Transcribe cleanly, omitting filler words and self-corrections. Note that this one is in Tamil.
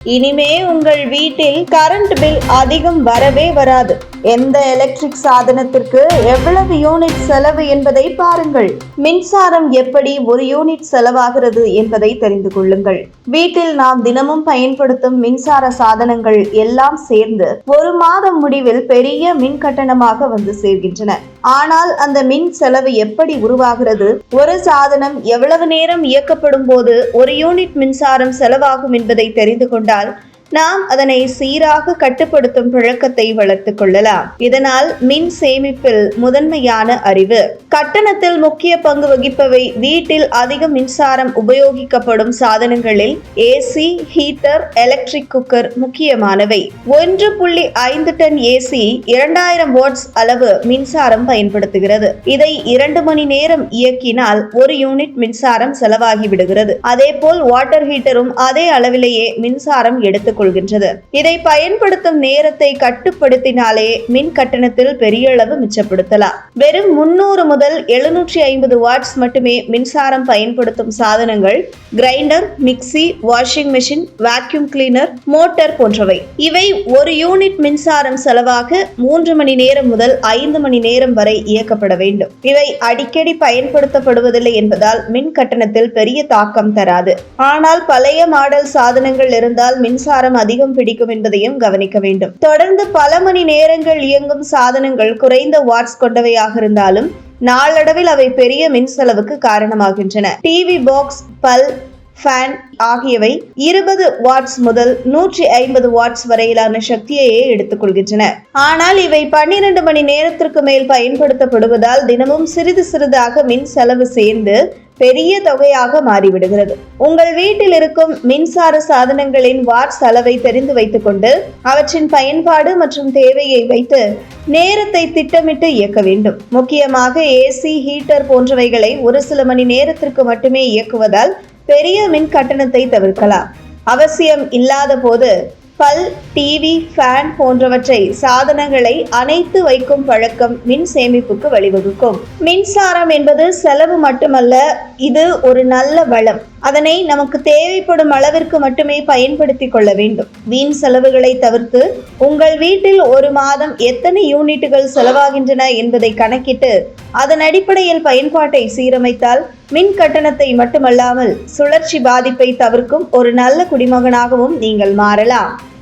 இனிமே உங்கள் வீட்டில் கரண்ட் பில் அதிகம் வரவே வராது. எந்த எலக்ட்ரிக் சாதனத்திற்கு எவ்வளவு யூனிட் செலவு என்பதை பாருங்கள். மின்சாரம் எப்படி ஒரு யூனிட் செலவாகிறது என்பதை தெரிந்து கொள்ளுங்கள். வீட்டில் நாம் தினமும் பயன்படுத்தும் மின்சார சாதனங்கள் எல்லாம் சேர்ந்து ஒரு மாதம் முடிவில் பெரிய மின் கட்டணமாக வந்து சேர்கின்றன. ஆனால் அந்த மின் செலவு எப்படி உருவாகிறது? ஒரு சாதனம் எவ்வளவு நேரம் இயக்கப்படும் போது ஒரு யூனிட் மின்சாரம் செலவாகும் என்பதை தெரிந்து கொண்டால் நாம் அதனை சீராக கட்டுப்படுத்தும் பழக்கத்தை வளர்த்துக் கொள்ளலாம். இதனால் மின் சேமிப்பில் முதன்மையான அறிவு. கட்டணத்தில் முக்கிய பங்கு வகிப்பவை வீட்டில் அதிக மின்சாரம் உபயோகிக்கப்படும் சாதனங்களில் ஏசி, ஹீட்டர், எலக்ட்ரிக் குக்கர் முக்கியமானவை. 1.5 டன் ஏசி 2000 வாட்ஸ் அளவு மின்சாரம் பயன்படுத்துகிறது. இதை 2 மணி நேரம் இயக்கினால் 1 யூனிட் மின்சாரம் செலவாகி விடுகிறது. அதேபோல் வாட்டர் ஹீட்டரும் அதே அளவிலேயே மின்சாரம் எடுத்துக் கொள்கின்றது. இதை பயன்படுத்தும் நேரத்தை கட்டுப்படுத்தினாலே மின் கட்டணத்தில் பெரிய அளவு மிச்சப்படுத்தலாம். வெறும் 300 முதல் 750 வாட்ஸ் மட்டுமே மின்சாரம் பயன்படுத்தும் சாதனங்கள் grinder, mixie, washing machine, vacuum cleaner, motor போன்றவை. இவை 1 யூனிட் மின்சாரம் செலவாக 3 மணி நேரம் முதல் 5 மணி நேரம் வரை இயக்கப்பட வேண்டும். இவை அடிக்கடி பயன்படுத்தப்படுவதில்லை என்பதால் மின் கட்டணத்தில் பெரிய தாக்கம் தராது. ஆனால் பழைய மாடல் சாதனங்கள் இருந்தால் மின்சாரம் அதிகம் பிடிக்கும் என்பதையும் கவனிக்க வேண்டும். தொடர்ந்து பல மணி நேரங்கள் இயங்கும் சாதனங்கள் குறைந்த வாட்ஸ் கொண்டவையாக இருந்தாலும் நாளடைவில் அவை பெரிய மின் செலவுக்கு காரணமாகின்றன. டிவி பாக்ஸ், பல்ப், ஃபேன் ஆகியவை 20 வாட்ஸ் முதல் 150 வாட்ஸ் வரையிலான சக்தியையே எடுத்துக் கொள்கின்றன. ஆனால் இவை 12 மணி நேரத்திற்கு மேல் பயன்படுத்தப்படுவதால் தினமும் சிறிது சிறிதாக மின் செலவு சேர்ந்து பெரிய தொகையாக மாறிவிடுகிறது. உங்கள் வீட்டில் இருக்கும் மின்சார சாதனங்களின் வாட்ஸ் அளவை தெரிந்து வைத்துக் கொண்டு அவற்றின் பயன்பாடு மற்றும் தேவையை வைத்து நேரத்தை திட்டமிட்டு இயக்க வேண்டும். முக்கியமாக ஏசி, ஹீட்டர் போன்றவைகளை ஒரு சில மணி நேரத்திற்கு மட்டுமே இயக்குவதால் பெரிய மின் கட்டணத்தை தவிர்க்கலாம். அவசியம் இல்லாத போது பல், டிவி, ஃபேன் போன்றவற்றை சாதனங்களை அணைத்து வைக்கும் பழக்கம் மின் சேமிப்புக்கு வழிவகுக்கும். மின்சாரம் என்பது செலவு மட்டுமல்ல, இது ஒரு நல்ல வளம். அதனை நமக்கு தேவைப்படும் அளவிற்கு மட்டுமே பயன்படுத்திக் கொள்ள வேண்டும். வீண் செலவுகளை தவிர்த்து உங்கள் வீட்டில் ஒரு மாதம் எத்தனை யூனிட்டுகள் செலவாகின்றன என்பதை கணக்கிட்டு அதன் அடிப்படையில் பயன்பாட்டை சீரமைத்தால் மின் கட்டணத்தை மட்டுமல்லாமல் சுழற்சி பாதிப்பை தவிர்க்கும் ஒரு நல்ல குடிமகனாகவும் நீங்கள் மாறலாம்.